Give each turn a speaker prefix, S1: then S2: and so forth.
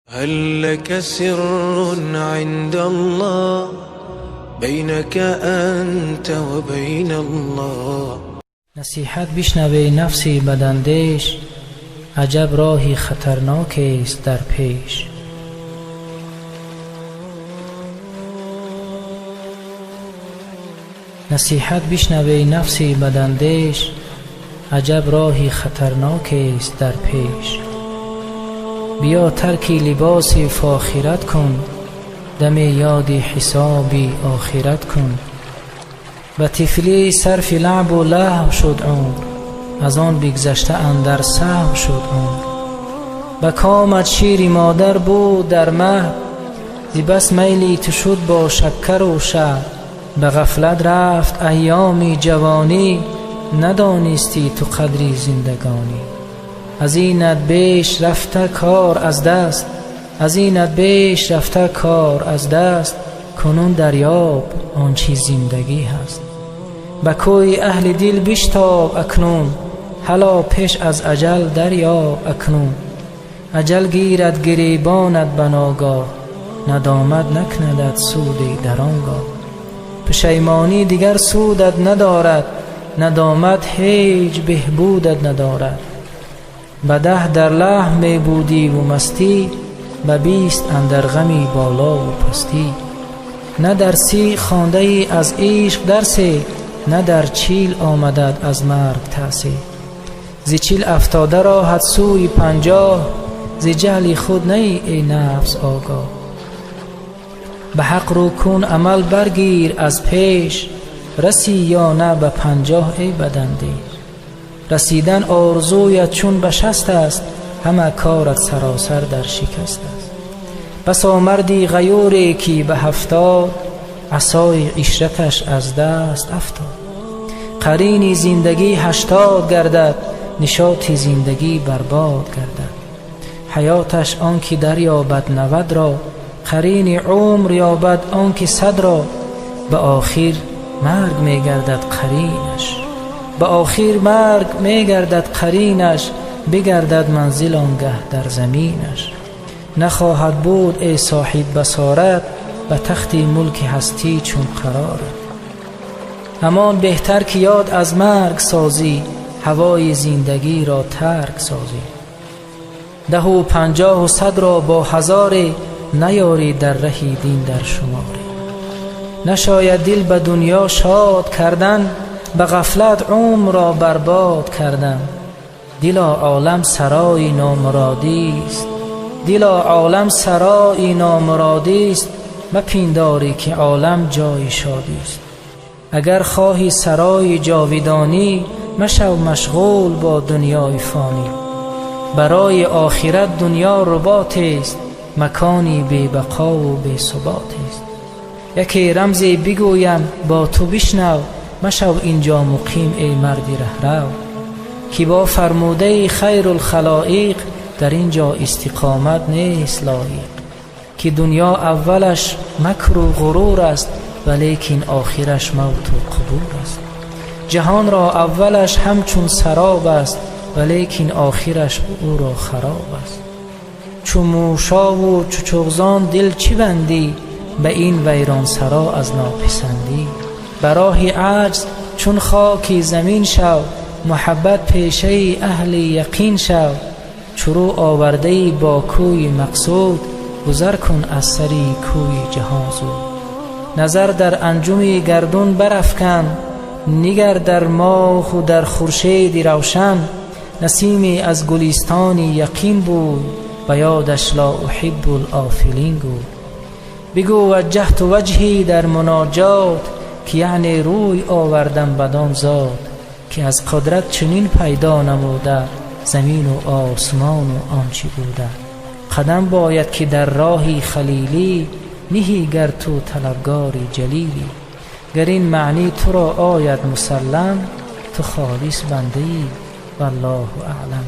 S1: هل لك سر عند الله بينك أنت وبين الله؟
S2: نصیحت بشنوی نفسی بداندیش، عجب راهی خطرناک است در پیش. نصیحت بشنوی نفسی بداندیش، عجب راهی خطرناک است در پیش. بیا ترکی لباسی فاخرت کن، دم یادی حسابی آخرت کن. به طفلی صرف لعب و لهو شد عمر، از آن بگذشته اندر سهو شد عمر. به کامت شیر مادر بود در مهد، ز بس میلی تو شد با شکر و شهد. به غفلت رفت ایام جوانی، ندانستی تو قدری زندگانی. از اینت بیش رفته کار از دست، از اینت بیش رفته کار از دست. کنون دریاب آنچه زندگی هست. به کوی اهل دل بشتاب اکنون، هلا پیش از اجل دریاب اکنون. اجل گیرد گریبانت بناگاه، ندامت نکندد سودی در آنگاه. پشیمانی دیگر سودت ندارد، ندامت هیچ بهبودت ندارد. به 10 در لحم می بودی و مستی، به 20 اندر غمی بالا و پستی. نه در 30 خوانده ای از عشق درسی، نه در 40 آمدد از مرگ تأسی. ز 40 افتاده راهت سوی 50، ز جهل خود نه ای نفس آگاه. به حق رو کن عمل برگیر از پیش، رسی یا نه به 50 ای بداندیش. رسیدن آرزویت چون به 60 است، همه کارت سراسر در شکست است. بسا مردی غیوری که به 70، عصای عشرتش از دست افتاد. قرین زندگی 80 گردد، نشاط زندگی برباد گردد. حیاتش آنکه دریابد 90 را، قرین عمر یابد آنکه 100 را. به آخر مرگ می گردد قرینش، به آخر مرگ می گردد قرینش. بگردد منزل آنگه در زمینش. نخواهد بود ای صاحب بصارت، به تخت ملک هستی چون قرارت. همان بهتر که یاد از مرگ سازی، هوای زندگی را ترک سازی. 10 و 50 و 100 را با 1000 نیاری در ره دین در شماری. نشاید دل به دنیا شاد کردن، به غفلت عمر را برباد کردن. دلا عالم سرای نامرادی است، دلا عالم سرای نامرادی است. مپنداری که عالم جای شادی است. اگر خواهی سرای جاودانی، مشو مشغول با دنیای فانی. برای آخرت دنیا رباط است، مکانی بی بقا و بی ثبات است. یکی رمزی بگویم با تو بشنو، مشو اینجا مقیم ای مردی رهرو. که با فرموده خیر الخلائق، در اینجا استقامت نیست لایق. که دنیا اولش مکر و غرور است، ولیکن آخرش موت و قبور است. جهان را اولش همچون سراب است، ولیکن آخرش او را خراب است. چو موشا و چو چغزان دل چی بندی، به این ویران سرا از ناپسندی. براه عجز چون خاکی زمین شو، محبت پیشه اهل یقین شو. چرو آورده با کوی مقصود، گذر کن از سری کوی جهان زود. نظر در انجم گردون برافکن، نگر در ماه و در خورشید روشن. نسیمی از گلستان یقین بود، و یادش لا احب الآفلین بود. بگو وجهت وجهی در مناجات، که یعنی روی آوردم بدان ذات. که از قدرت چنین پیدا نموده، زمین و آسمان و آنچه بوده. قدم باید که در راهی خلیلی، نهی گر تو طلبگاری جلیلی. گر این معنی تو را آید مسلم، تو خالص بنده‌ای والله اعلم.